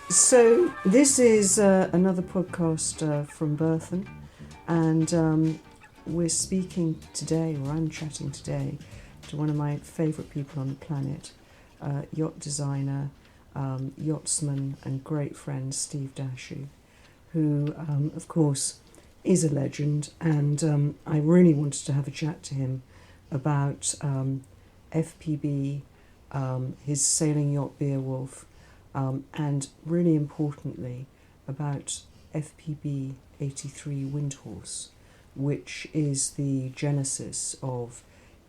So this is another podcast from Berthon, and we're speaking today, or I'm chatting today, to one of my favourite people on the planet, yacht designer, yachtsman and great friend Steve Dashew, who of course is a legend, and I really wanted to have a chat to him about FPB, his sailing yacht BEOWULF, and really importantly about FPB 83 Windhorse, which is the genesis of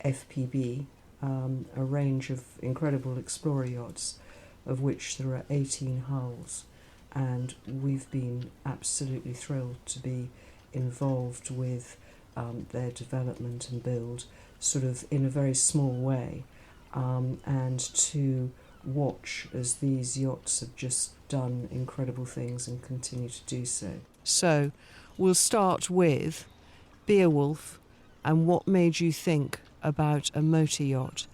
FPB, a range of incredible explorer yachts, of which there are 18 hulls, and we've been absolutely thrilled to be involved with their development and build, sort of in a very small way, and to watch as these yachts have just done incredible things and continue to do so. So we'll start with BEOWULF and what made you think about a motor yacht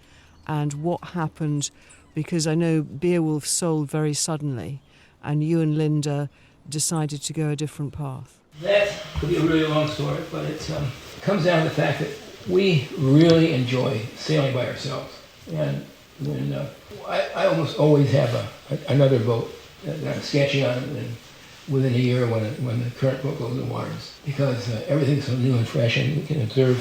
and what happened, because I know BEOWULF sold very suddenly and you and Linda decided to go a different path. That could be a really long story, but it comes down to the fact that we really enjoy sailing by ourselves. And when I almost always have another boat that I'm sketching on within a year when the current boat goes in the waters, because everything's so new and fresh, and you can observe,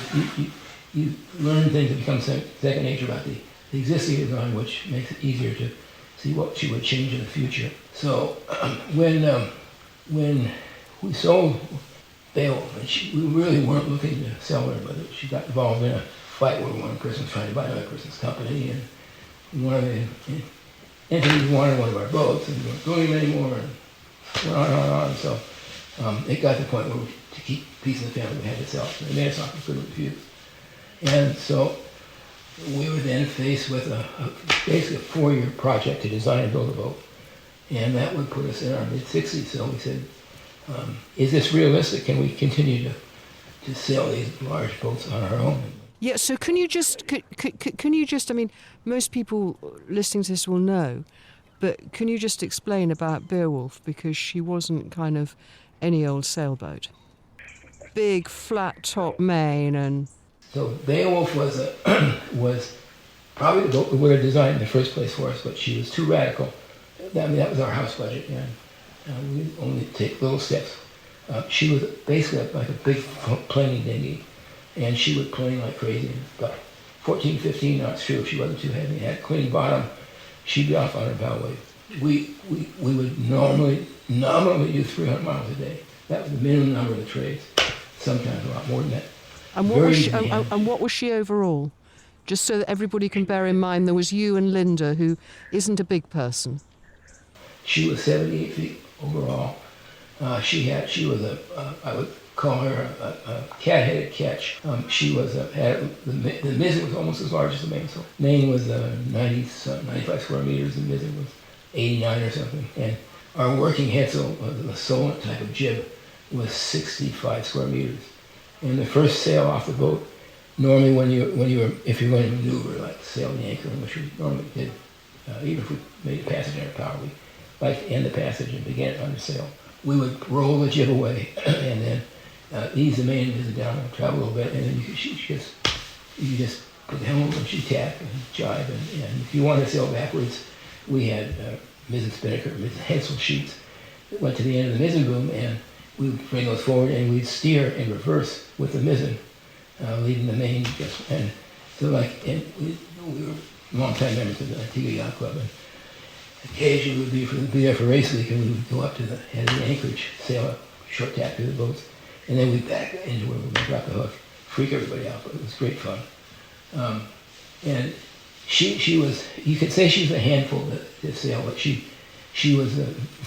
you learn things that become second nature about the existing design, which makes it easier to see what she would change in the future. So when we sold BEOWULF, and we really weren't looking to sell her, but she got involved in a fight with one person trying to buy another person's company, and one of the entities wanted one of our boats, and we weren't doing them anymore, and went on. So it got to the point where to keep peace in the family, we had to sell it. They made us offer we couldn't refuse. And so we were then faced with basically a 4-year project to design and build a boat. And that would put us in our mid-60s. So we said, is this realistic? Can we continue to sail these large boats on our own? Yeah, so can you just, I mean, most people listening to this will know, but can you just explain about BEOWULF, because she wasn't kind of any old sailboat. Big flat top main and... So BEOWULF was probably the boat we would have designed in the first place for us, but she was too radical. That was our house budget, and we only take little steps. She was basically like a big planing dinghy, and she would plane like crazy. About 14, 15 knots through if she wasn't too heavy. Had a clean bottom, she'd be off on her bow wave. We would nominally do 300 miles a day. That was the minimum number of the trades, sometimes a lot more than that. And what was she overall? Just so that everybody can bear in mind, there was you and Linda, who isn't a big person. She was 78 feet overall. She was I would call her a cat-headed catch. She was the mizzen was almost as large as the mainsail. Main was 95 square meters, and mizzen was 89 or something. And our working headsail, the Solent type of jib, was 65 square meters. And the first sail off the boat, normally if you're going to maneuver, like sail the anchor, which we normally did, even if we made a passage under power, we like to end the passage and begin it under sail. We would roll the jib away and then ease the main mizzen down and travel a little bit, and then you just put the helm over and she tack and jibe, and if you wanted to sail backwards, we had mizzen spinnaker, mizzen headsail sheets that went to the end of the mizzen boom, and we would bring those forward and we'd steer in reverse with the mizzen, leading the main. And so we were long-time members of the Antigua Yacht Club, and occasionally we'd be there for race week, and we would go up to the head of the anchorage, sail a short tack through the boats, and then we'd back into where we would drop the hook, freak everybody out, but it was great fun. And she was, you could say she was a handful to sail, but she was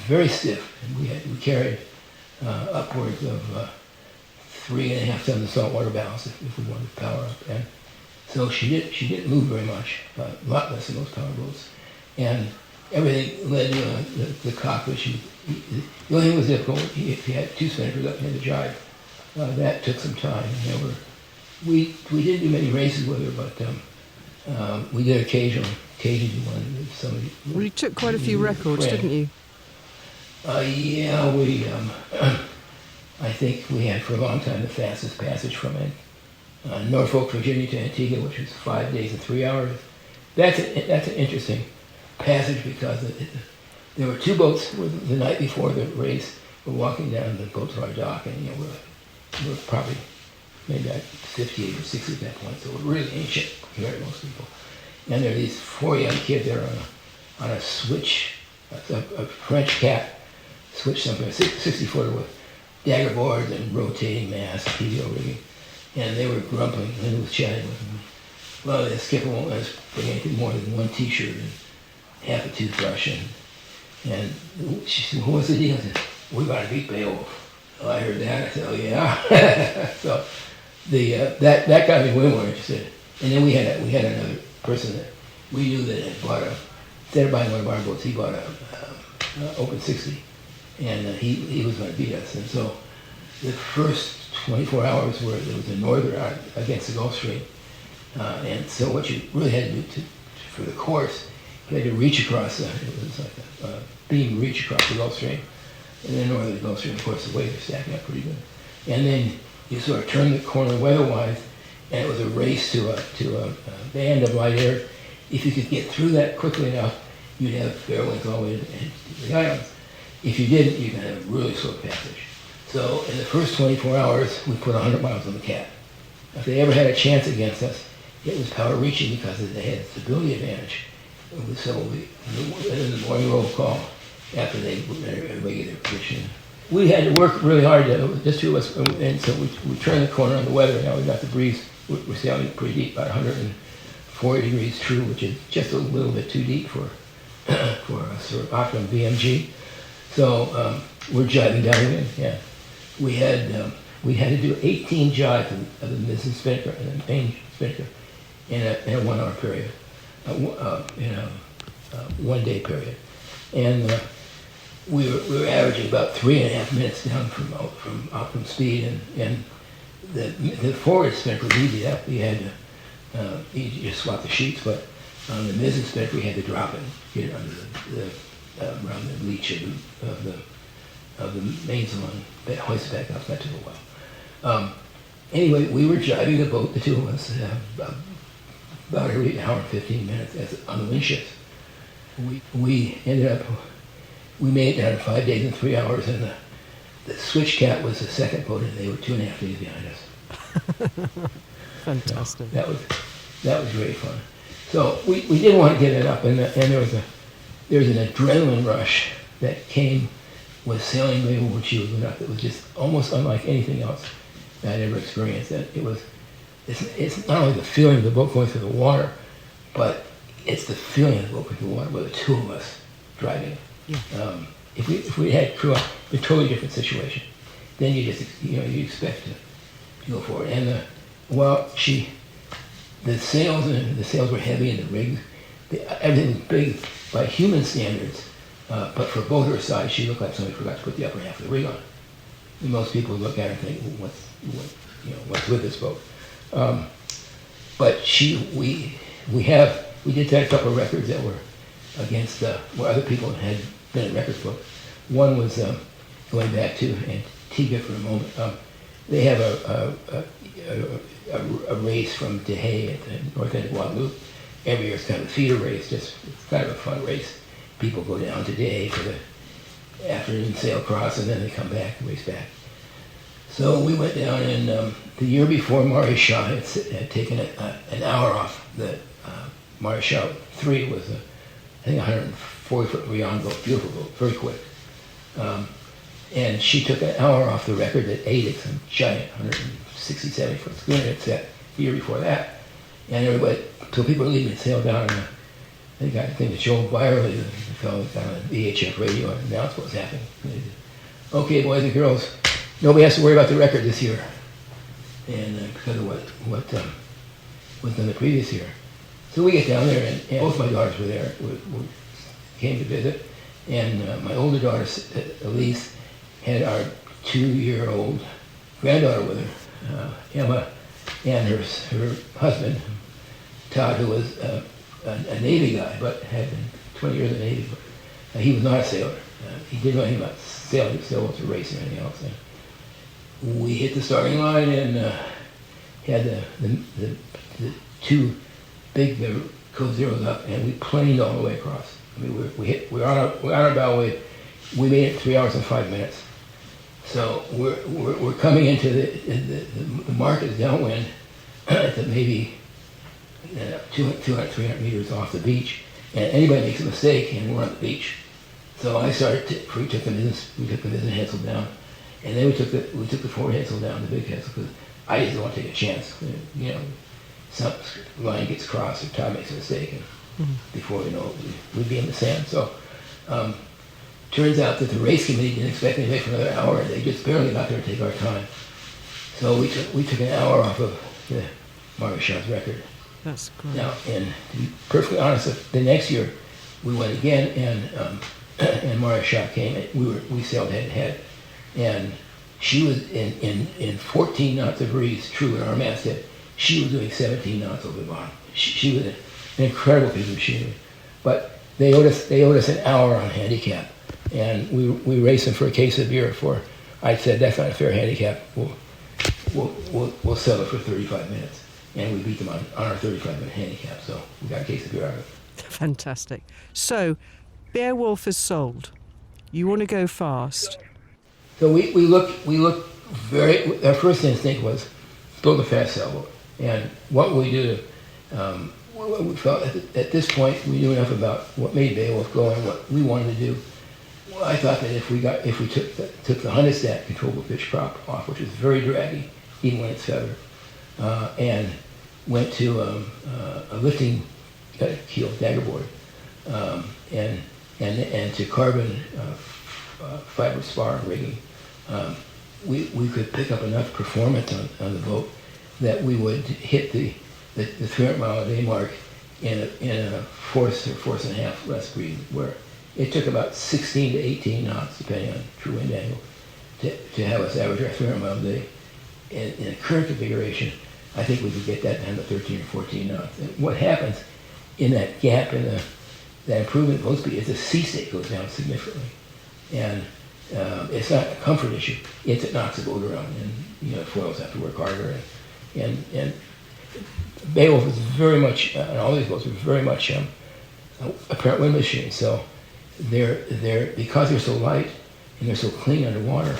very stiff, and we carried upwards of 3.5 tons of saltwater ballast if we wanted to power up. And so she didn't move very much, a lot less than most power boats. And everything led to the cockpit. The only thing that was difficult, if you had 2 spinnakers up near the jibe, that took some time. We didn't do many races with her, but we did occasionally one with somebody. Well, you took quite a few records, didn't you? Yeah, I think we had for a long time the fastest passage from Norfolk, Virginia to Antigua, which was 5 days and 3 hours. That's an interesting passage because there were two boats the night before the race. We're walking down the boat to our dock, and we're probably maybe at 58 or 60 at that point, so we're really ancient compared to most people. And there are these four young kids there on a switch, a French cat switch, something, a 60-footer with dagger boards and rotating masts, PVO rigging. And they were grumbling, and he was chatting with me. Well, the skipper won't let us bring anything more than one T-shirt and half a toothbrush. And she said, what's the deal? I said, we got to beat BEOWULF. Oh, I heard that. I said, oh, yeah. So that got me way more interested. And then we had another person that we knew that had bought instead of buying one of our boats, he bought a Open 60. And he was going to beat us. And so the first 24 hours where there was a norther out against the Gulf Stream. And so what you really had to do for the course, you had to reach across, it was like a beam reach across the Gulf Stream. And then northern Gulf Stream, of course, the waves are stacking up pretty good. And then you sort of turn the corner weather-wise, and it was a race to a band of light air. If you could get through that quickly enough, you'd have fair winds all the way to the islands. If you didn't, you're going to have a really slow passage. So in the first 24 hours, we put 100 miles on the cat. If they ever had a chance against us, it was power reaching because they had a stability advantage. So in the morning roll call, after everybody get their position, we had to work really hard. Just two of us, and so we turned the corner on the weather. Now we've got the breeze. We're sailing pretty deep, about 140 degrees true, which is just a little bit too deep for a sort of optimum VMG. So we're jibing down again. Yeah, we had to do 18 jives of the mizzen spinnaker and the main spinnaker in a 1 hour period, in a 1 day period, and we were averaging about 3.5 minutes down from optimum speed, and the forward spinnaker was easy. That we had to you just swap the sheets, but on the mizzen spinnaker we had to drop it, get it under around the leech of the mainsail and hoist it back up. That took a while. Anyway, we were driving the boat, the two of us, about every hour and 15 minutes on the wind shifts. We ended up, we made it down in 5 days and 3 hours, and the switch cat was the second boat, and they were 2.5 days behind us. Fantastic. So that was great fun. So we didn't want to give it up, and there was an adrenaline rush that came with sailing when she was up. It was just almost unlike anything else that I'd ever experienced. It's not only the feeling of the boat going through the water, but it's the feeling of the boat going through the water with the two of us driving. Yeah. If we had crew up, a totally different situation. Then you expect to go for it. And the sails were heavy, and the rigs, everything was big by human standards. But for both her sides, she looked like somebody forgot to put the upper half of the rig on. And most people look at her and think, well, what's with this boat? But we did set a couple of records that were against where other people had been in records book. One was going back to Antigua for a moment. They have a race from Dehay at the north end of Guadeloupe. Every year it's kind of a feeder race. It's kind of a fun race. People go down to Dehay for the afternoon sail cross, and then they come back and race back. So we went down, and the year before, Maréchal had taken an hour off. The Maréchal 3 was, I think, 140-foot Rion boat, beautiful boat, very quick. And she took an hour off the record that Adex, some giant 160-70-foot schooner had set the year before that. And everybody, so people were leaving and sailed down, and I think the show virally, the fellow got on the VHF radio and announced what was happening. Okay, boys and girls, nobody has to worry about the record this year. And because of what was done the previous year. So we get down there, and both my daughters were there, came to visit. And my older daughter, Elise, had our 2-year-old granddaughter with her, Emma, and her husband, Todd, who was a Navy guy, but had been 20 years in the Navy. But he was not a sailor. he didn't know anything about sailboats or racing or anything else. And we hit the starting line and had the two big code zeros up, and we planed all the way across. I mean, we're on our bow wave. We made it 3 hours and 5 minutes. So we're coming into the market downwind at maybe 200, 300 meters off the beach, and anybody makes a mistake, and we're on the beach. So I started. We took the mizzen headsail down, and then we took the forward headsail down, the big headsail, because I just didn't want to take a chance. You know, some line gets crossed, or Todd makes a mistake, and before we know it, we'd be in the sand. So. Turns out that the race committee didn't expect me to for another hour. They just barely got there to take our time. So we took an hour off of the Mario Shaw's record. That's great. Now, and to be perfectly honest, the next year we went again, and Mario Shaw came. And we sailed head to head, and she was in 14 knots of breeze, true at our masthead. She was doing 17 knots over the bottom. She was an incredible piece of machinery, but they owed us an hour on handicap. And we raced them for a case of beer. I said, that's not a fair handicap. We'll sell it for 35 minutes. And we beat them on our 35-minute handicap. So we got a case of beer out of it. Fantastic. So BEOWULF is sold. You want to go fast. So we looked our first instinct was build a fast sailboat. And what we do, we felt at this point we knew enough about what made BEOWULF go and what we wanted to do. Well, I thought that if we took the Hundestat controllable pitch prop off, which is very draggy, even when it's feathered, and went to a lifting keel dagger board, and to carbon fiber spar rigging, we could pick up enough performance on the boat that we would hit the 300 mile a day mark in a force or force and a half less breeze, where it took about 16 to 18 knots, depending on true wind angle, to have us average our 300 miles a day. In a current configuration, I think we could get that down to 13 or 14 knots. And what happens in that gap in that improvement in boat speed is the sea state goes down significantly. And it's not a comfort issue. It knocks the boat around, and foils have to work harder. And BEOWULF is very much, and all these boats are very much apparent wind machines. So they're because they're so light and they're so clean underwater,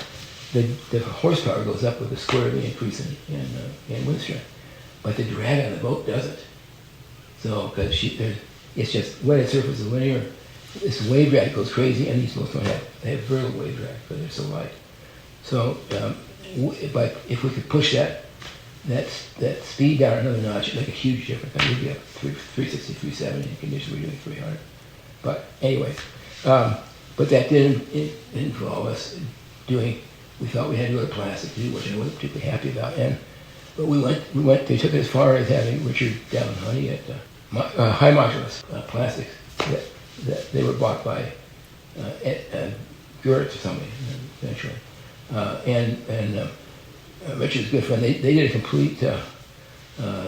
the horsepower goes up with the square of the increase in wind strength, but the drag on the boat doesn't. So because it's just wetted surface is linear, this wave drag goes crazy, and these boats they have very little wave drag because they're so light. So, but if we could push that speed down another notch, it'd make a huge difference. I mean, we'd be up 360, 370 in conditions we're doing 300. But anyway, but that didn't involve us doing. We thought we had to go to plastic to do, which I wasn't particularly happy about. But we went. They took it as far as having Richard Down Honey at high modulus plastics that they were bought by Gertz or something eventually. And Richard's a good friend. They did a complete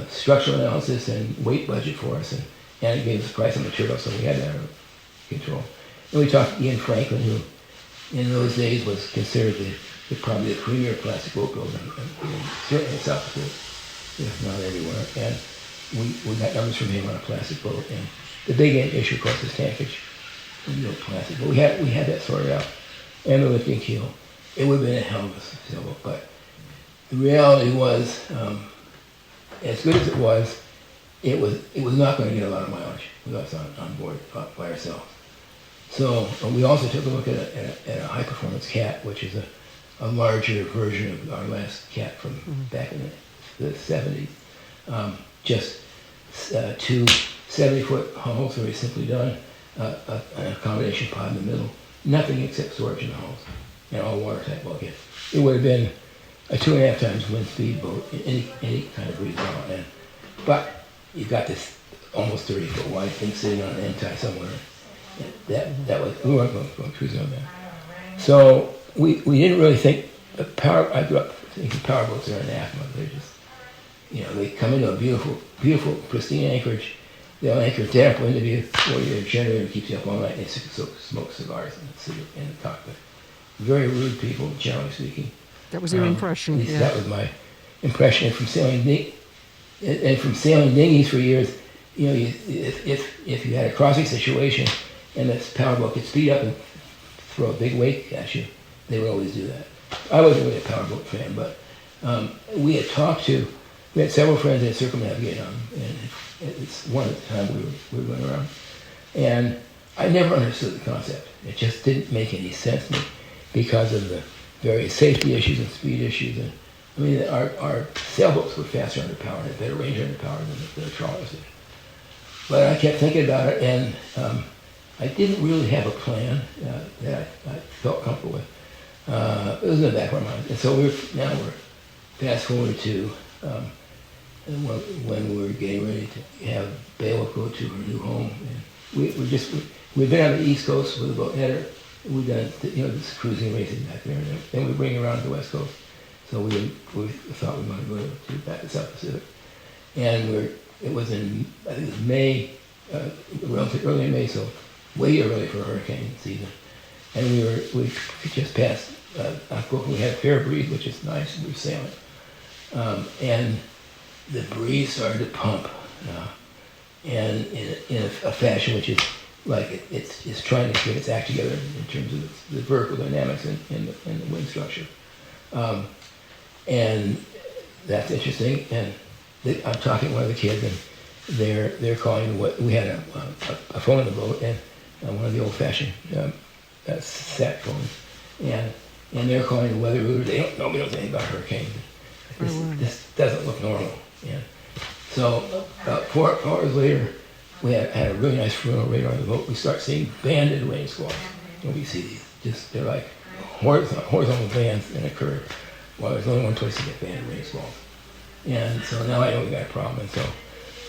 structural analysis and weight budget for us, and it gave us the price of material, so we had that under control. And we talked to Ian Franklin, who in those days was considered probably the premier plastic boat builder, certainly in South Dakota, if not everywhere. And we got numbers from him on a plastic boat. And the big issue, of course, is tankage. Plastic, but we had that sorted out. And the lifting keel. It would have been a hell of a sailboat, but the reality was, as good as it was not going to get a lot of mileage with us on board by ourselves. So we also took a look at a high-performance cat, which is a larger version of our last cat from back in the 70s. Just two 70-foot hulls, very simply done, an accommodation pod in the middle, nothing except storage in the hulls, and all watertight bulkhead. It would have been a 2.5 times wind speed boat in any kind of breeze level. But you've got this almost 30-foot wide thing sitting on an end tie somewhere. That was, we weren't going cruising on that. So we didn't really think I grew up thinking powerboats are anathema. They're just, they come into a beautiful, pristine anchorage, they'll anchor downwind of you, or your generator keeps you up all night, and they smoke cigars in the cockpit. Very rude people, generally speaking. That was your impression. Yeah. That was my impression. And from sailing dinghies for years, if you had a crossing situation and this powerboat could speed up and throw a big wake at you, they would always do that. I wasn't really a powerboat fan, but we had several friends that circumnavigated on, and it's one at the time we were going around. And I never understood the concept. It just didn't make any sense to me because of the various safety issues and speed issues. And I mean, our sailboats were faster under power and had better range under power than the trawlers did. But I kept thinking about it, and I didn't really have a plan that I felt comfortable with. It was in the back of my mind. And so we're fast forward to when we were getting ready to have BEOWULF go to her new home. And we'd been on the East Coast with a boat header. We'd done this cruising racing back there, and then we bring it around to the West Coast. So we thought we might go to back to South Pacific, and it was in, I think it was May, relatively early in May, so way early for hurricane season. And we just passed Acapulco. We had a fair breeze, which is nice, and we were sailing. And the breeze started to pump, and in a fashion which is like it's trying to get its act together in terms of the vertical dynamics in the wind structure. And that's interesting. And I'm talking to one of the kids, and they're calling what we had a phone in the boat, and one of the old-fashioned sat phones, and they're calling the weather router. Nobody knows anything about hurricanes. This doesn't look normal. And so about 4 hours later, we had a really nice frontal radar on the boat. We start seeing banded rain squalls. And we see these, they're like horizontal bands in a curve. Well, there's only one place to get banded rain squalls. And so now I know we got a problem. And so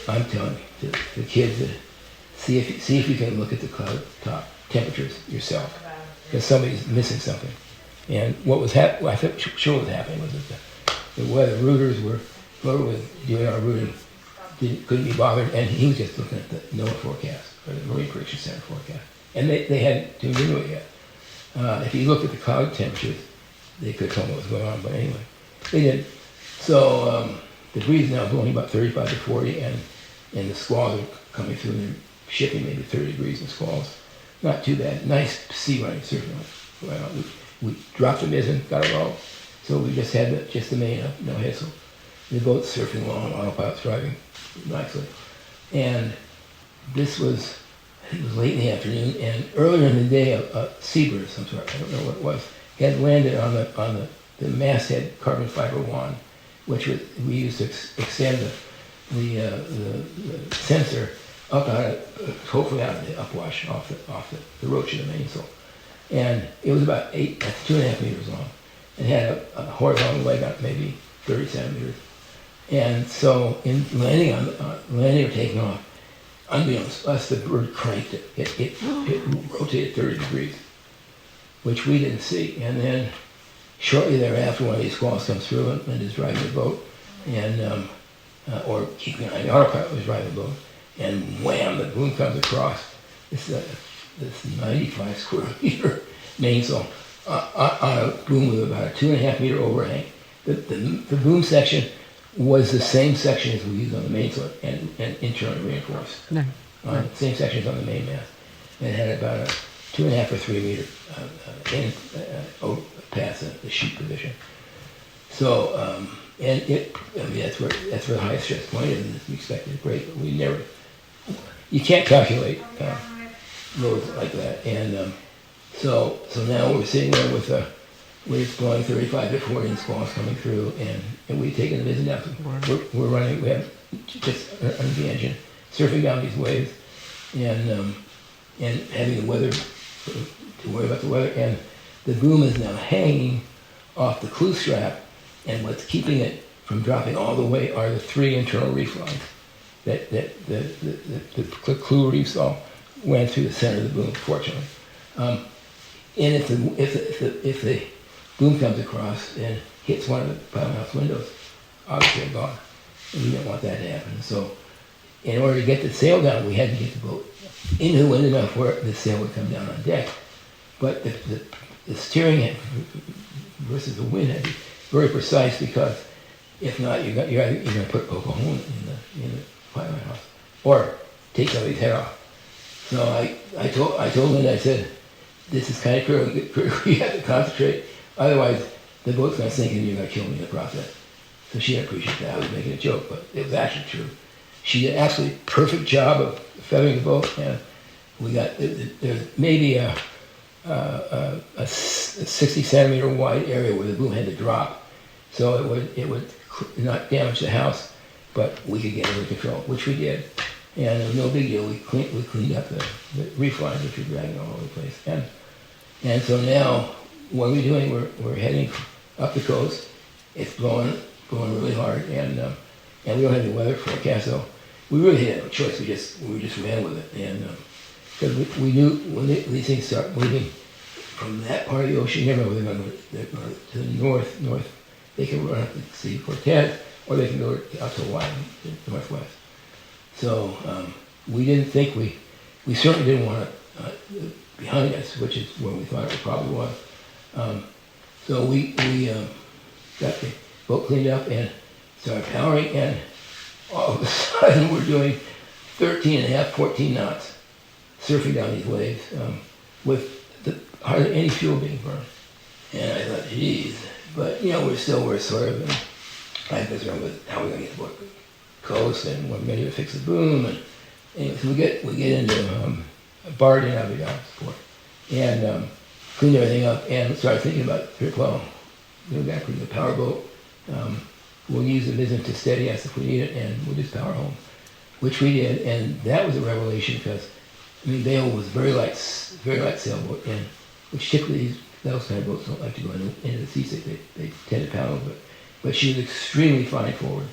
I'm telling the kids to see if you can look at the cloud top temperatures yourself, because somebody's missing something. And what was I think sure was happening was that the weather routers whoever was doing our routing couldn't be bothered, and he was just looking at the NOAA forecast, or the Marine Prediction Center forecast. And they hadn't tuned into it yet. If you looked at the cloud temperatures, they could tell what was going on, but anyway, they didn't. So the breeze now blowing about 35 to 40, and the squalls are coming through, and they're shipping maybe 30 degrees in squalls. Not too bad. Nice sea running, surfing. Well, we dropped the mizzen, got it all. So we just had the main up, no hassle. The boat's surfing along, autopilot's driving nicely. And it was late in the afternoon, and earlier in the day, a seabird of some sort, I don't know what it was, had landed on the masthead carbon fiber wand, which we used to extend the sensor up out of, hopefully out of the upwash off the roach of the mainsail. And it was about 2.5 meters long. It had a horizontal leg up maybe 30 centimeters. And so in landing or taking off, unbeknownst to us, the bird cranked it. It rotated 30 degrees, which we didn't see. And then shortly thereafter, one of these squalls comes through and is driving the boat, and or keeping an eye on the autopilot was driving the boat, and wham, the boom comes across this 95 square meter mainsail on a boom with about a 2.5 meter overhang. The boom section was the same section as we used on the mainsail and internally reinforced. No. Same sections on the main mast. And it had about a 2.5 or 3 meter past the sheet position. So, that's where the highest stress point is, and we expected to break, but you can't calculate loads like that. And so now we're sitting there with waves blowing 35 to 40 and squalls coming through, and we've taken the mizzen down. We're running, we have just under the engine, surfing down these waves, and having the weather, to worry about the weather, and the boom is now hanging off the clew strap, and what's keeping it from dropping all the way are the 3 internal reef lines that the clew reefs all went through the center of the boom, fortunately. And if the boom comes across and hits one of the pilot house windows, obviously they're gone. And we don't want that to happen. So in order to get the sail down, we had to get the boat into the wind enough where the sail would come down on deck. But the steering versus the wind had to be very precise, because if not, you're going to put Oklahoma in the pilot house or take somebody's head off. So I told Linda, I said, this is kind of critical. You have to concentrate, otherwise the boat's going to sink and you're going to kill me in the process. So she didn't appreciate that. I was making a joke, but it was actually true. She did an absolutely perfect job of feathering the boat, and we got, there's maybe a 60 centimeter wide area where the boom had to drop. So it would not damage the house, but we could get it under control, which we did. And it was no big deal. We cleaned up the reef lines, which were dragging all over the place. And so now, what are we doing? We're heading up the coast. It's blowing really hard, and we don't have any weather forecast, so we really had no choice. We just ran with it, and because we knew when these things start moving from that part of the ocean, you never know whether they're going to the north. They can run up to Sea Cortez, or they can go out to Hawaii, the northwest. So we didn't think we certainly didn't want it behind us, which is where we thought it probably was. So we got the boat cleaned up and started powering, and all of a sudden we're doing 13 and a half, 14 knots, surfing down these waves with hardly any fuel being burned. And I thought, geez, but we're sort of I'm concerned with how we're going to get the boat coast, and we're ready to fix the boom. And anyway, so we get into Barden out of the yacht port, and cleaned everything up, and started thinking about, well, we're back with the powerboat. We'll use the mizzen to steady us if we need it, and we'll just power home, which we did. And that was a revelation, because BEOWULF was very light sailboat, and which typically those kind of boats don't like to go into the sea. They tend to paddle, but she was extremely fine forward.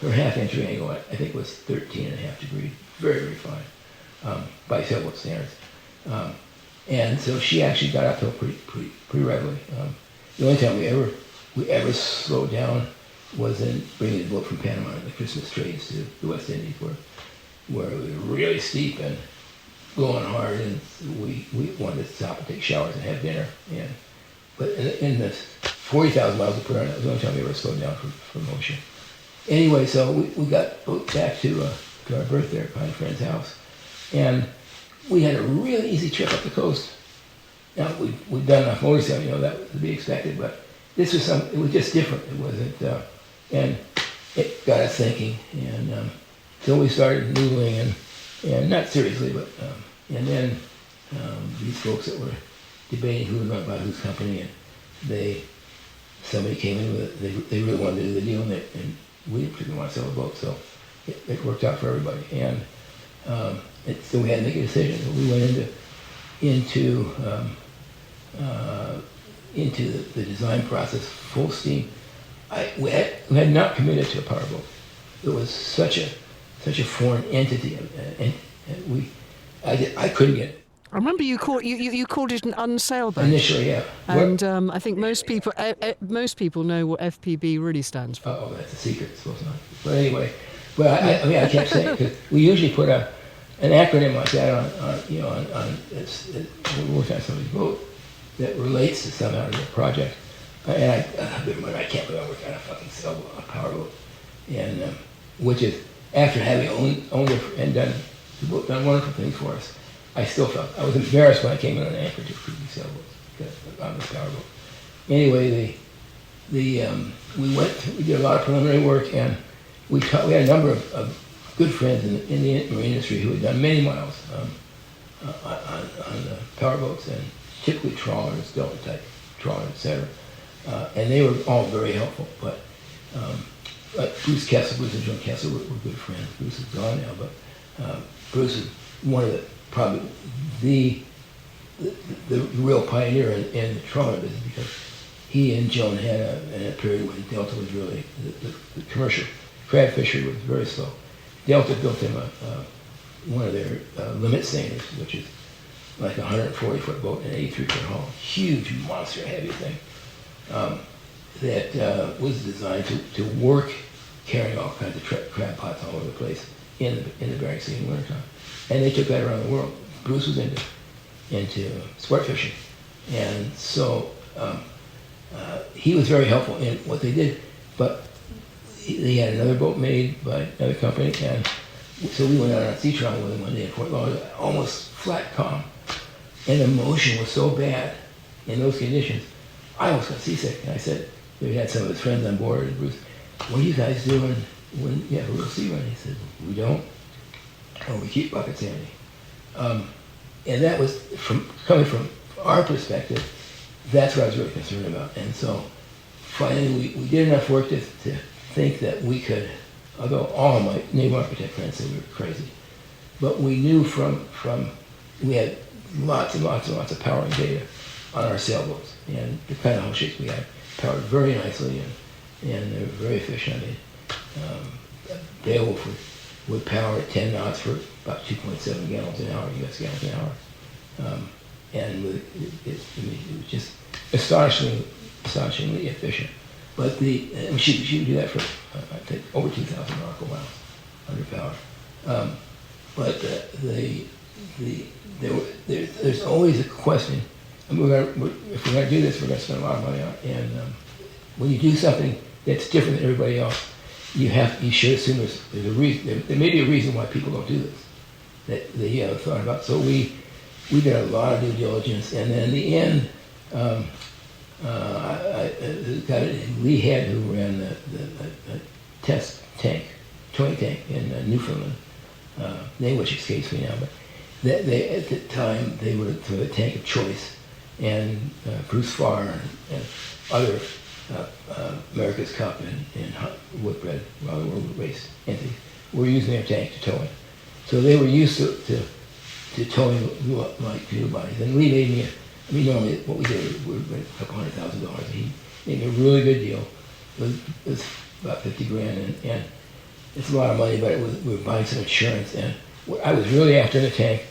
Her half entry angle, I think, was 13.5 degrees, very, very fine by sailboat standards. And so she actually got uphill pretty regularly. The only time we ever slowed down was in bringing the boat from Panama and the Christmas trades to the West Indies, where it was really steep and blowing hard, and we wanted to stop and take showers and have dinner. But in the 40,000 miles of per hour, that was the only time we ever slowed down for motion. Anyway, so we got back to our berth there at my friend's house, and we had a really easy trip up the coast. Now, we'd done enough motorcycle, that was to be expected, but this was it was just different. It wasn't, and it got us thinking, and so we started noodling, and not seriously, but, and then these folks that were debating who was going to buy whose company, and somebody came in with it. They really wanted to do the deal, and we didn't particularly want to sell a boat, so it worked out for everybody. And so we had to make a decision. So we went into the design process full steam. We had not committed to a powerboat. It was such a foreign entity, and I couldn't get it. I remember you called it an unsailboat. Initially, yeah. And I think most people know what FPB really stands for. Oh, that's a secret, it's supposed not. But anyway, I kept saying, because we usually put an acronym like that on we work on somebody's boat that relates to somehow to the project. And I can't believe I worked on a fucking sailboat, a powerboat, and which is, after having owned it and done wonderful things for us, I still felt, I was embarrassed when I came in on Anchorage to previous sailboats on this powerboat. Anyway, we did a lot of preliminary work, and we had a number of good friends in the marine industry who had done many miles on powerboats, and typically trawlers, delta type trawlers, etc. And they were all very helpful. But Bruce and John Kessel were good friends. Bruce is gone now, but Bruce is one of probably the real pioneer in the trawler business, because he and Joan had a period when Delta was really, the commercial crab fishery was very slow. Delta built him one of their limit seiners, which is like a 140-foot boat and 83-foot hull, huge, monster heavy thing, that was designed to work carrying all kinds of crab pots all over the place in the Bering Sea in the wintertime. And they took that around the world. Bruce was into sport fishing. And so he was very helpful in what they did. But they had another boat made by another company, and so we went out on a sea trial with him one day in Fort Lauderdale, almost flat calm. And the motion was so bad in those conditions, I almost got seasick. And I said, we had some of his friends on board, and Bruce, what are you guys doing when you have a real sea run? He said, we don't, or we keep bucket sanding. And that was, coming from our perspective, that's what I was really concerned about. And so finally we did enough work to think that we could, although all of my naval architect friends said we were crazy, but we knew from we had lots and lots and lots of powering data on our sailboats, and the kind of hull shapes we had powered very nicely, and they were very efficient. I mean, BEOWULF would power at 10 knots for about 2.7 gallons an hour, US gallons an hour. And it was just astonishingly efficient. But she would do that for, I think, over 2,000 nautical miles under power. But there's always a question. And if we're going to do this, we're going to spend a lot of money on it. And when you do something that's different than everybody else, you should assume there's a reason. There may be a reason why people don't do this that you haven't thought about. So we did a lot of due diligence, and then in the end, the guy Lee Head, who ran the test tank, towing tank in Newfoundland, name which escapes me now, but they at the time they were the tank of choice, and Bruce Farr and other America's Cup and Whitbread, around the world race entities, were using their tank to tow it. So they were used to towing like canoe bodies. And Lee made me, normally what we did was a couple $100,000. He made me a really good deal. It was about 50 grand, and it's a lot of money, but we were buying some insurance. And what I was really after in the tank,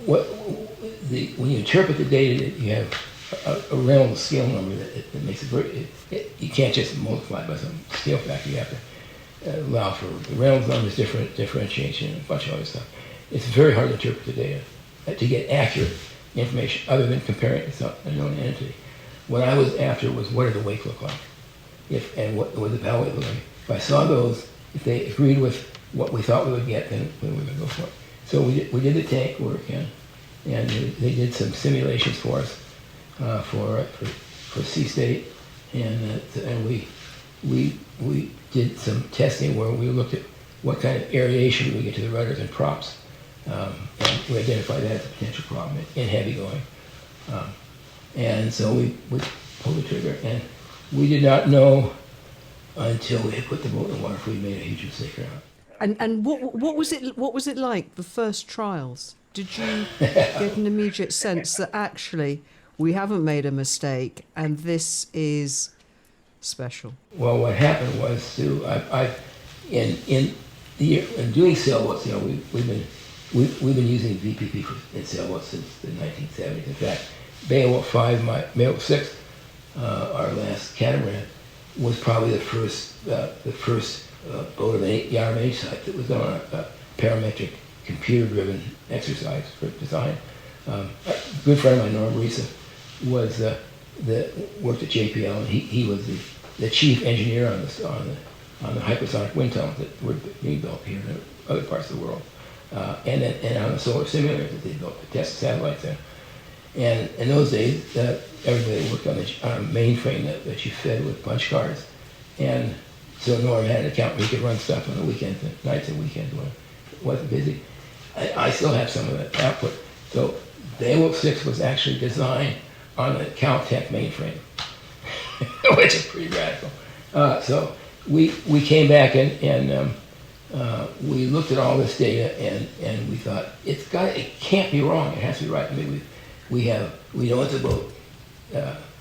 when you interpret the data, you have a Reynolds scale number that makes it very, you can't just multiply by some scale factor. You have to allow for the Reynolds numbers, differentiation, and a bunch of other stuff. It's very hard to interpret the data to get accurate information other than comparing it to a known entity. What I was after was what did the wake look like, and what would the bow weight look like. If I saw those, if they agreed with what we thought we would get, then we were going to go for it. So we did the tank work, and they did some simulations for us for sea state, and we did some testing where we looked at what kind of aeration we would get to the rudders and props. And we identified that as a potential problem in heavy going. And so we pulled the trigger, and we did not know until we had put the boat in the water if we made a huge mistake or not. And what was it like, the first trials? Did you get an immediate sense that actually we haven't made a mistake and this is special? Well, what happened was, in doing sailboats, we've been using VPP in sailboats since the 1970s. In fact, BEOWULF 5, BEOWULF 6, our last catamaran, was probably the first boat of any yacht age type that was done on a parametric, computer-driven exercise for design. A good friend of mine, Norm Risa, worked at JPL, and he was the chief engineer on the hypersonic wind tunnels that were being built here in other parts of the world, and on the solar simulators that they built to test satellites there. And in those days, everybody worked on a mainframe that you fed with punch cards. And so Norm had an account where he could run stuff on the weekends, nights and weekends when it wasn't busy. I still have some of that output. So BEOWULF 6 was actually designed on the Caltech mainframe, which is pretty radical. So we came back and we looked at all this data and we thought it can't be wrong. It has to be right. I mean, we know it's a boat.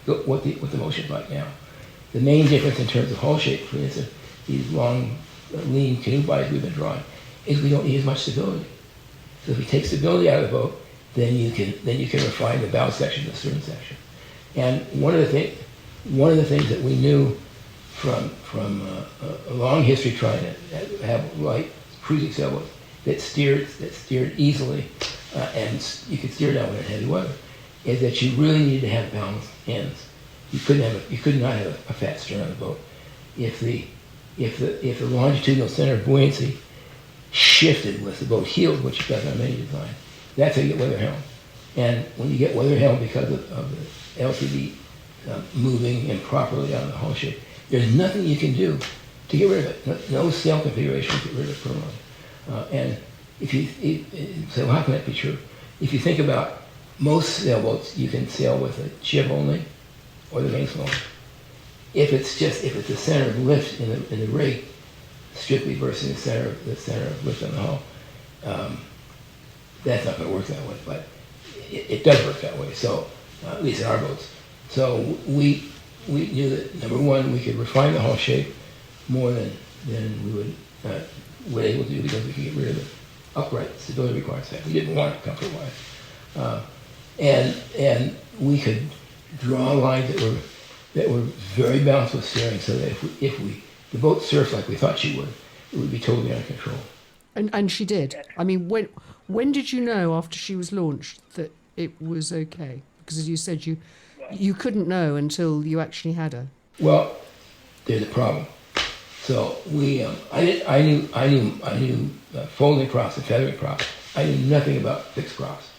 What the motion's like now. The main difference in terms of hull shape, for instance, these long, lean canoe bodies we've been drawing, is we don't need as much stability. So if we take stability out of the boat, then you can refine the bow section, the stern section. And one of the things that we knew from a long history trying to have light cruising sailboats that steered easily, and you could steer down in heavy weather, is that you really needed to have balanced ends. You could not have a fat stern on the boat. If the longitudinal center of buoyancy shifted with the boat heeled, which it does on many designs, that's how you get weather helm. And when you get weather helm because of the LCD moving improperly on the hull shape, there's nothing you can do to get rid of it. No sail configuration to get rid of it permanently. And if you say, well, how can that be true? If you think about most sailboats, you can sail with a jib only or the mainsail only. If it's the center of lift in the rig, strictly versus the center of lift on the hull, that's not going to work that way. But it does work that way. So at least in our boats. So we knew that number one, we could refine the hull shape more than we would able to do because we could get rid of the upright stability requirements. We didn't want it comfort-wise, and we could draw lines that were very balanced with steering, so that if the boat surfed like we thought she would, it would be totally under control. And she did. I mean, when did you know after she was launched that it was okay? Because as you said, you couldn't know until you actually had her. Well, there's a problem. So I knew folding props and feathering props. I knew nothing about fixed props.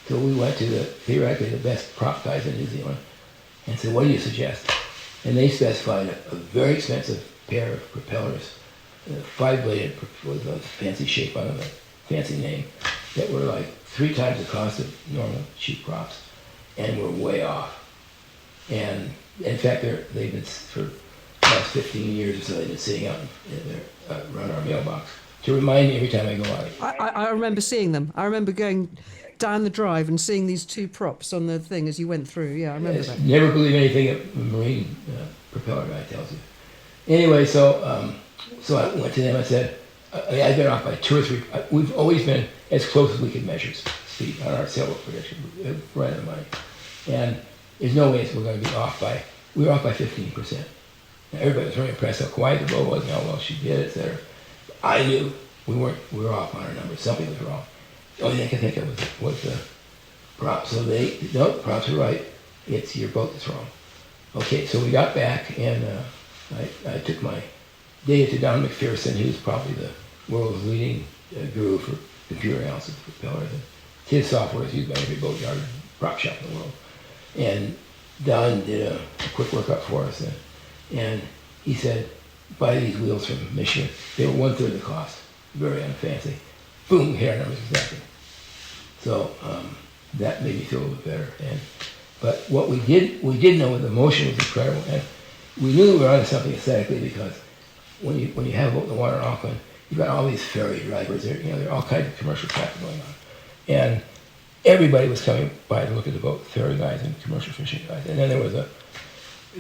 So we went to theoretically the best prop guys in New Zealand and said, what do you suggest? And they specified a very expensive pair of propellers, 5-bladed with a fancy shape on them, a fancy name, that were like 3 times the cost of normal cheap props and were way off. And in fact, they've been for the last 15 years or so, they've been sitting out around our mailbox to remind me every time I go out. I remember seeing them. I remember going down the drive and seeing these 2 props on the thing as you went through. Yeah, I remember that. Never believe anything a marine propeller guy tells you. Anyway, so I went to them and said, I've been off by 2 or 3. We've always been as close as we could measure speed on our sailboat prediction, right on the money. And there's no way we're going to be off by, we were off by 15%. Now, everybody was very impressed how quiet the boat was and how well she did, etc. I knew we were off on our numbers. Something was wrong. The only thing I could think of was the prop. So no, the props are right. It's your boat that's wrong. Okay, so we got back, and I took my data to Don McPherson, who's probably the world's leading guru for computer analysis of propellers. And his software is used by every boatyard and prop shop in the world. And Don did a quick workup for us, and he said, buy these wheels from Michigan. They were 1/3 the cost, very unfancy. Boom, we hit our numbers exactly. So that made me feel a little bit better. But what we did know the motion was incredible, and we knew we were onto something aesthetically because when you have a boat in the water in Auckland, you've got all these ferry drivers. There are all kinds of commercial traffic going on, and everybody was coming by to look at the boat, ferry guys and commercial fishing guys. And then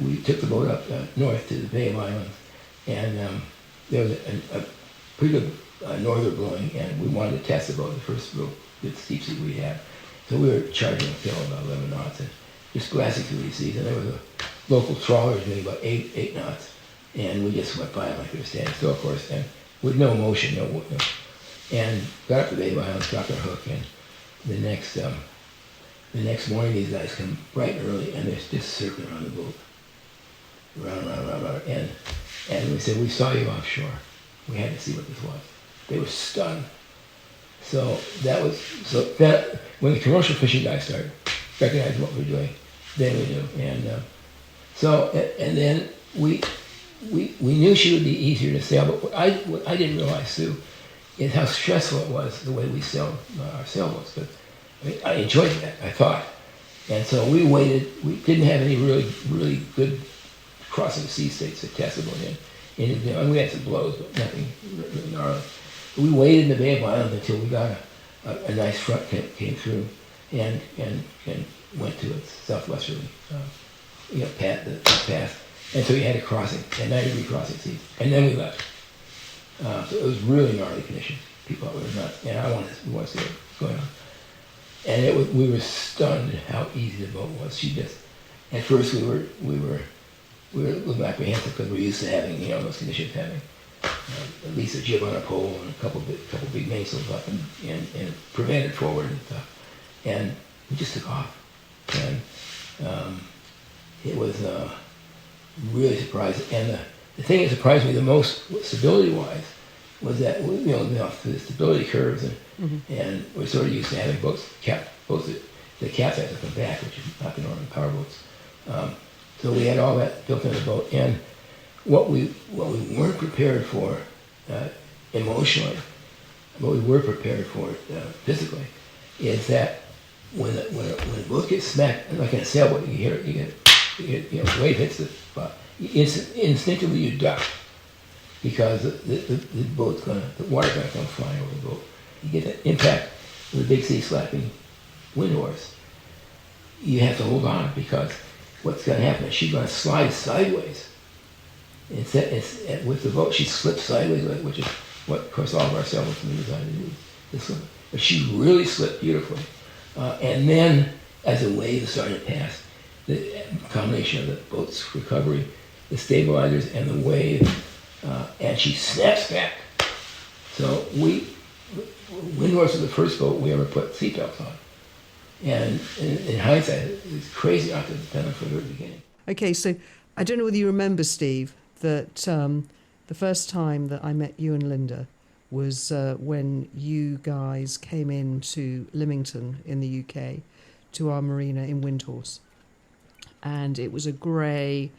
we took the boat up north to the Bay of Islands, and there was a pretty good norther blowing, and we wanted to test the boat, the first real good steep sea we had. So we were charging uphill about 11 knots and just glassing through these seas. And there was a local trawler doing about 8 knots, and we just went by them like they were standing still, of course, and with no motion, and got up to the Bay of Islands, dropped our hook, and the next morning these guys come bright and early, and they're just circling around the boat, round, and we said, we saw you offshore. We had to see what this was. They were stunned. So that when the commercial fishing guys started recognizing what we were doing, then we knew. And then we knew she would be easier to sail, but what I didn't realize too is how stressful it was the way we sailed our sailboats. But I enjoyed that, I thought. And so we waited. We didn't have any really good crossing sea states to test the boat in. And we had some blows, but nothing really gnarly. We waited in the Bay of Islands until we got a nice front came through and went to its southwesterly path. And so we had a crossing, a 90-degree crossing seas. And then we left. So it was really gnarly conditions. People thought we were nuts. And we wanted to see what was going on. And we were stunned at how easy the boat was. At first we were a little apprehensive because we're used to having, those conditions having at least a jib on a pole and a couple big mainsails up and prevented forward and stuff. And we just took off. And it was really surprising. And the thing that surprised me the most, stability-wise, was that the stability curves, and we're sort of used to having boats that capsize up and back, which is not the normal powerboats. So we had all that built in the boat, and what we weren't prepared for emotionally, what we were prepared for physically, is that when a boat gets smacked, like in a sailboat, you get the wave hits the spot. Instinctively you duck because the water's gonna come flying over the boat. You get that impact of the big sea slapping wind horse. You have to hold on because what's gonna happen is she's gonna slide sideways. It's with the boat, she slips sideways, which is what, of course, all of our sailboats are designed to do. But she really slipped beautifully. And then, as the wave started to pass, the combination of the boat's recovery, the stabilizers, and the wave, and she snaps back. So Windhorse was the first boat we ever put seatbelts on. And in hindsight, it's crazy not to depend on for the beginning. Okay, so I don't know whether you remember, Steve, that the first time that I met you and Linda was when you guys came into Lymington in the UK to our marina in Windhorse. And it was a grey,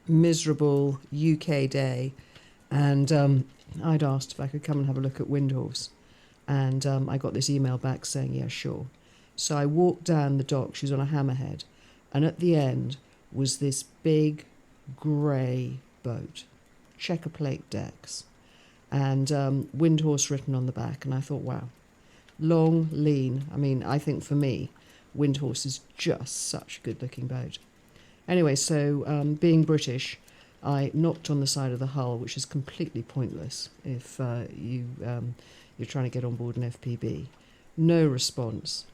miserable UK day. And I'd asked if I could come and have a look at Windhorse. And I got this email back saying, yeah, sure. So I walked down the dock. She was on a hammerhead. And at the end was this big grey boat, checker plate decks, and Windhorse written on the back. And I thought, wow, long, lean. I mean, I think for me, Windhorse is just such a good-looking boat. Anyway, so being British, I knocked on the side of the hull, which is completely pointless if you're trying to get on board an FPB. No response.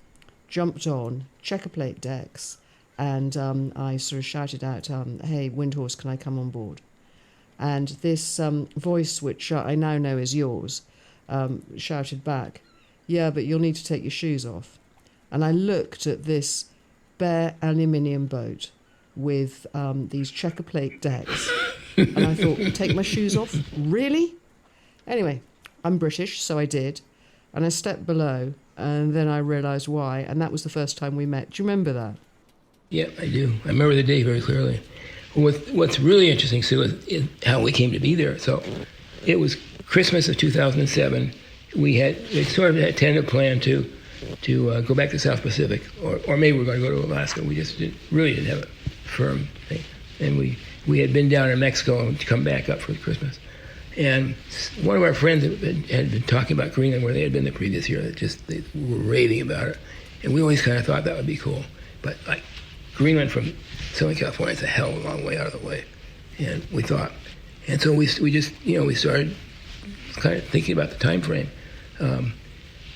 Jumped on, checker plate decks, and I sort of shouted out, hey, Windhorse, can I come on board? And this voice, which I now know is yours, shouted back, yeah, but you'll need to take your shoes off. And I looked at this bare aluminium boat with these checker plate decks, and I thought, take my shoes off? Really? Anyway, I'm British, so I did. And I stepped below, and then I realised why, and that was the first time we met. Do you remember that? Yeah, I do. I remember the day very clearly. What's really interesting, Sue, is how we came to be there. So it was Christmas of 2007. We sort of had tentative plan to go back to South Pacific, or maybe we're going to go to Alaska. We just really didn't have a firm thing. And we had been down in Mexico and come back up for Christmas. And one of our friends had been talking about Greenland, where they had been the previous year. They were raving about it. And we always kind of thought that would be cool. But like Greenland from Southern California is a hell of a long way out of the way. And we thought. And so we just, we started kind of thinking about the time frame.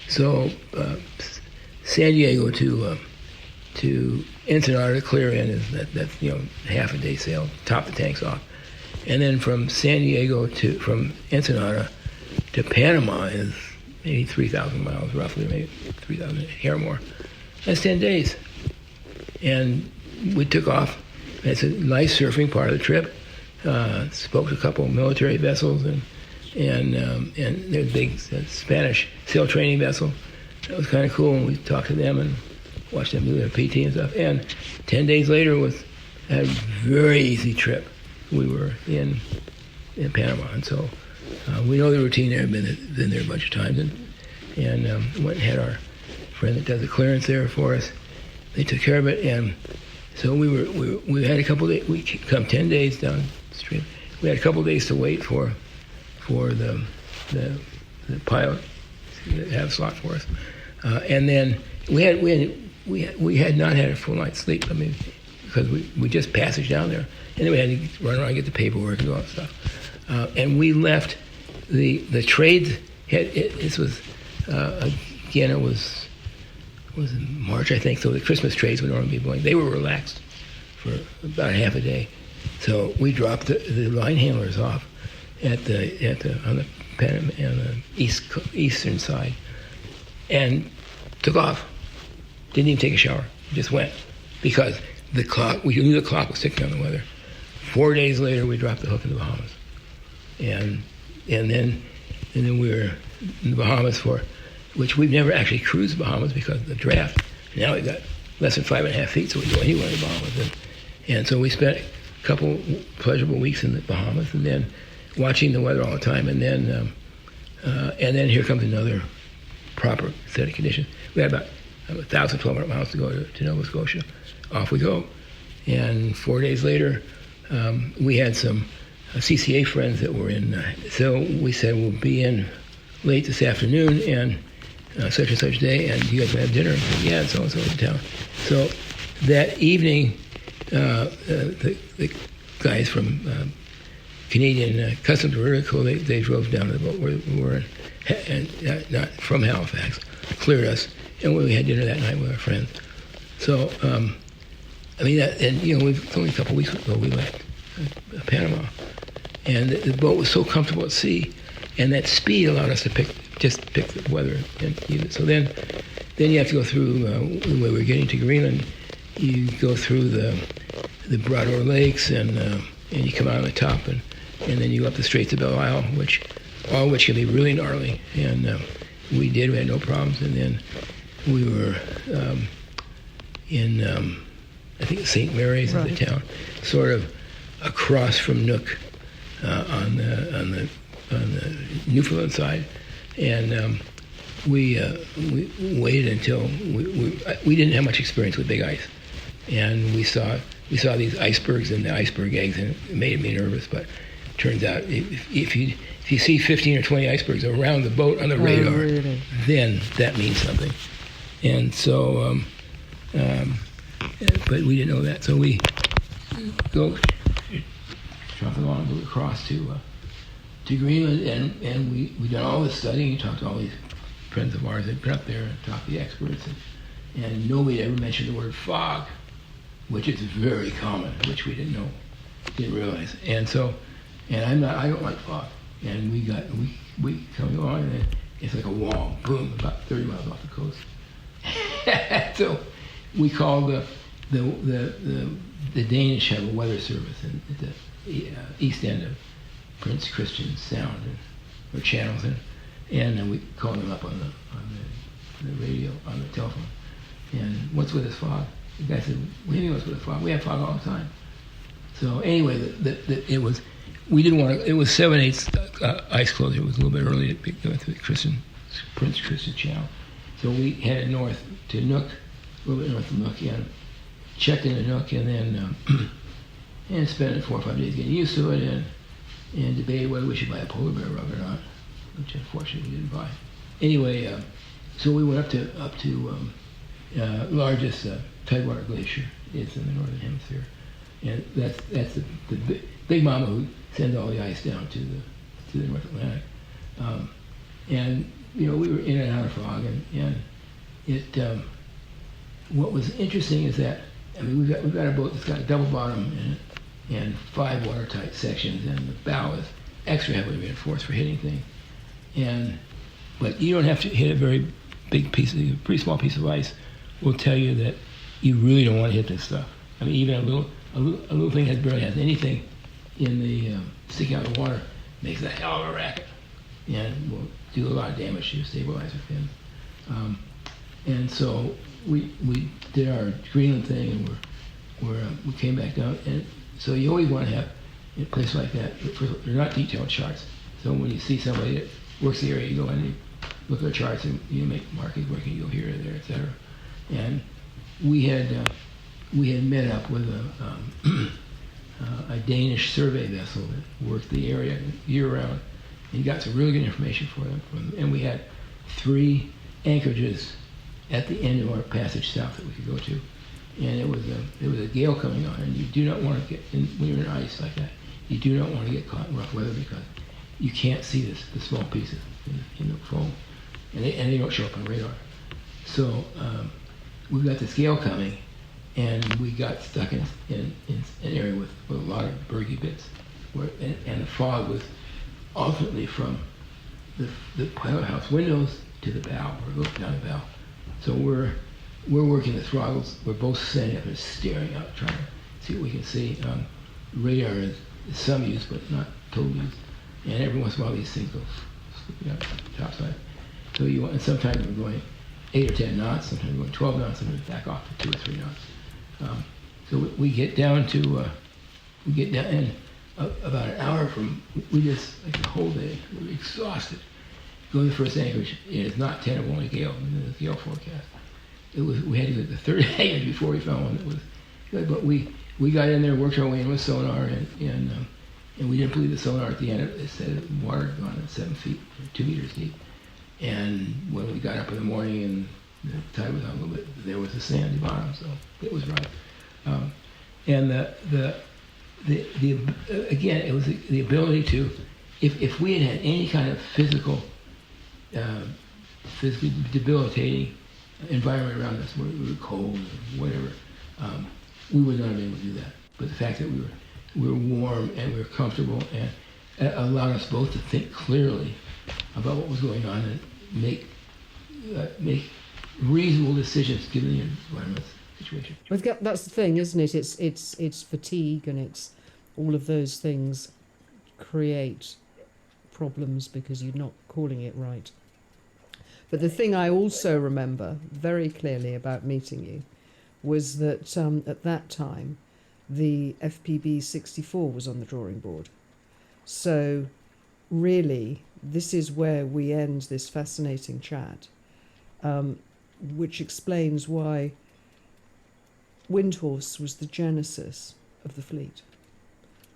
So San Diego to Ensenada to clear in that's half a day sail, top the tanks off. And then from from Ensenada to Panama is maybe 3,000 miles, roughly, maybe 3,000, hair more. That's 10 days. And we took off. It's a nice surfing part of the trip. Spoke to a couple of military vessels and there's a big Spanish sail training vessel. That was kind of cool, and we talked to them and watched them do their PT and stuff. And 10 days later was a very easy trip. We were in Panama, and so we know the routine there. Been there a bunch of times, and went and had our friend that does the clearance there for us. They took care of it, and so we had a couple of days. We come 10 days downstream. We had a couple of days to wait for the pilot to have a slot for us, and then we had not had a full night's sleep. I mean, because we just passaged down there, and then we had to run around and get the paperwork and all that stuff. And we left the trades. This was again, it was in March, I think. So the Christmas trades would normally be going. They were relaxed for about half a day. So we dropped the line handlers off, on the eastern side, and took off. Didn't even take a shower. Just went because we knew the clock was ticking on the weather. 4 days later, we dropped the hook in the Bahamas, and then we were in the Bahamas which we've never actually cruised the Bahamas because of the draft. Now we've got less than 5.5 feet, so we go anywhere in the Bahamas. And so we spent a couple pleasurable weeks in the Bahamas, and then watching the weather all the time. And then here comes another proper set of conditions. We had about 1,200 miles to go to Nova Scotia. Off we go. And 4 days later, we had some CCA friends that were in. So we said, we'll be in late this afternoon and such and such day, and you guys will have dinner. And said, yeah, so-and-so in town. So that evening, the guys from Canadian Customs were really cool. They drove down to the boat where we were, and not from Halifax, cleared us, and we had dinner that night with our friends. So, we've only a couple weeks ago we left Panama, and the boat was so comfortable at sea, and that speed allowed us to pick the weather and use it. So then you have to go through the way we're getting to Greenland. You go through the Broadmoor Lakes, and you come out on the top, and then you go up the Straits of Belle Isle, all which can be really gnarly. And we had no problems. And then we were in I think St. Mary's is the town, sort of across from Nook on the Newfoundland side, and we waited until we didn't have much experience with big ice, and we saw these icebergs and the iceberg eggs, and it made me nervous. But it turns out if you see 15 or 20 icebergs around the boat on the radar, really? Then that means something. And so, but we didn't know that, so we go along, go across to Greenland, and we done all this studying. Talked to all these friends of ours that been up there and talked to the experts, and nobody ever mentioned the word fog, which is very common, which we didn't realize. And so, I don't like fog, and we coming along, and it's like a wall, boom, about 30 miles off the coast. So we called the Danish have a weather service at the east end of Prince Christian Sound or channels, and then we called them up on the radio, on the telephone. And what's with this fog? The guy said, "What do you mean what's with the fog? We have fog all the time." So anyway, it was 7/8 ice closure. It was a little bit early to go to the Prince Christian Channel. So we headed north to Nook, a little bit north of Nook, and checked into Nook, and then and spent 4 or 5 days getting used to it, and debated whether we should buy a polar bear rug or not, which unfortunately we didn't buy. Anyway, so we went up to largest tidewater glacier. It's in the northern hemisphere, and that's the big mama who sends all the ice down to the North Atlantic. And we were in and out of fog, and it. What was interesting is that we've got a boat that's got a double bottom in it and 5 watertight sections, and the bow is extra heavily reinforced for hitting things. But you don't have to hit a very big piece, a pretty small piece of ice will tell you that you really don't want to hit this stuff. Even a little thing that barely has anything in the sticking out of the water makes a hell of a racket, and will do a lot of damage to your stabilizer fins. And so we did our Greenland thing, and we came back down. And so you always want to have, in a place like that, they're not detailed charts. So when you see somebody that works the area, you go in and you look at the charts, and you make markings where you go here or there, etc. And we had met up with a Danish survey vessel that worked the area year-round, and got some really good information for them. And we had 3 anchorages at the end of our passage south that we could go to. And it was a gale coming on, and you do not want to get, when you're in ice like that, you do not want to get caught in rough weather because you can't see the small pieces in the foam, and they don't show up on radar. So we've got this gale coming, and we got stuck in an area with a lot of bergy bits, and the fog was alternately from the pilot house windows to the bow, or look down the bow. So we're working the throttles. We're both standing up and staring out, trying to see what we can see. Radar is some use, but not total use. And every once in a while, these things go slipping out topside. So and sometimes we're going 8 or 10 knots. Sometimes we're going 12 knots, and we back off to 2 or 3 knots. So we get down to and about an hour from, we just, like the whole day, we were exhausted. Going to the first anchorage, and it's not tenable in a gale, in the gale forecast. We had to go to the third anchorage before we found one that was good. But we got in there, worked our way in with sonar, and we didn't believe the sonar at the end. It said water had gone at 7 feet, 2 meters deep. And when we got up in the morning and the tide was out a little bit, there was a sandy bottom, so it was right. And again, it was the ability to, if we had any kind of physically debilitating environment around us, where we were cold or whatever, we would not have been able to do that. But the fact that we were warm and we were comfortable, and it allowed us both to think clearly about what was going on and make reasonable decisions given the environment situation. Well, that's the thing, isn't it? It's fatigue, and it's all of those things create problems because you're not calling it right. But the thing I also remember very clearly about meeting you was that at that time the FPB 64 was on the drawing board. So really, this is where we end this fascinating chat, which explains why Windhorse was the genesis of the fleet.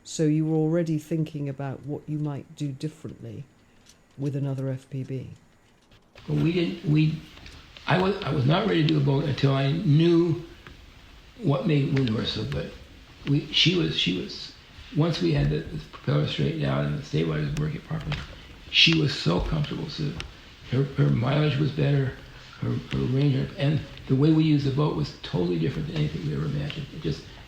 So you were already thinking about what you might do differently with another FPB. Well, I was not ready to do a boat until I knew what made Windhorse so good. She was once we had the propeller straightened out and the stabilizers working properly, she was so comfortable. So her mileage was better, her range, and the way we used the boat was totally different than anything we ever imagined.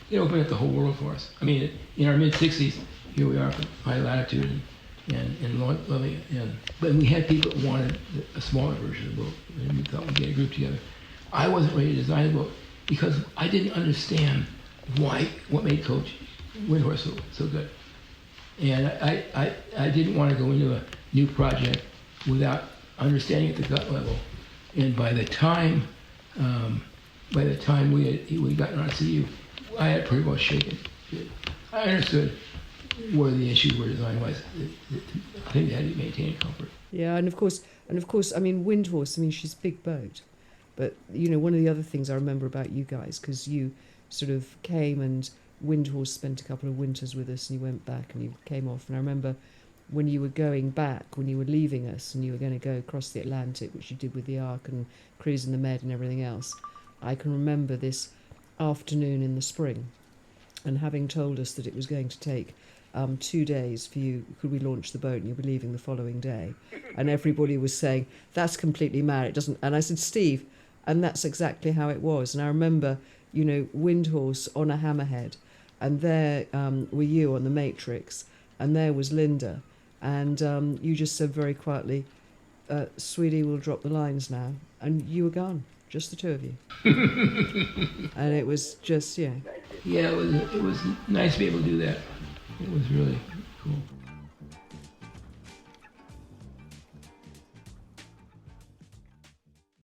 It opened up the whole world for us. I mean, in our mid-60s, here we are from high latitude and loving it. But we had people that wanted a smaller version of the boat, and we thought we'd get a group together. I wasn't ready to design a boat because I didn't understand what made Coach Windhorse so good. And I didn't want to go into a new project without understanding at the gut level. And by the time we got on CU, I had pretty well shaken. I understood where the issues were design-wise. I think they had to maintain comfort. Yeah, and of course, I mean, Windhorse, I mean, she's a big boat. But, you know, one of the other things I remember about you guys, because you sort of came and Windhorse spent a couple of winters with us, and you went back and you came off. And I remember when you were going back, when you were leaving us and you were going to go across the Atlantic, which you did with the Ark and cruising the Med and everything else, I can remember this afternoon in the spring and having told us that it was going to take 2 days for you, could we launch the boat, and you'll be leaving the following day. And everybody was saying, that's completely mad, it doesn't. And I said, Steve, and that's exactly how it was. And I remember, you know, Windhorse on a hammerhead, and there were you on the Matrix, and there was Linda, and you just said very quietly, sweetie, we'll drop the lines now. And you were gone, just the two of you. And it was just, yeah. Yeah, it was nice to be able to do that. It was really cool.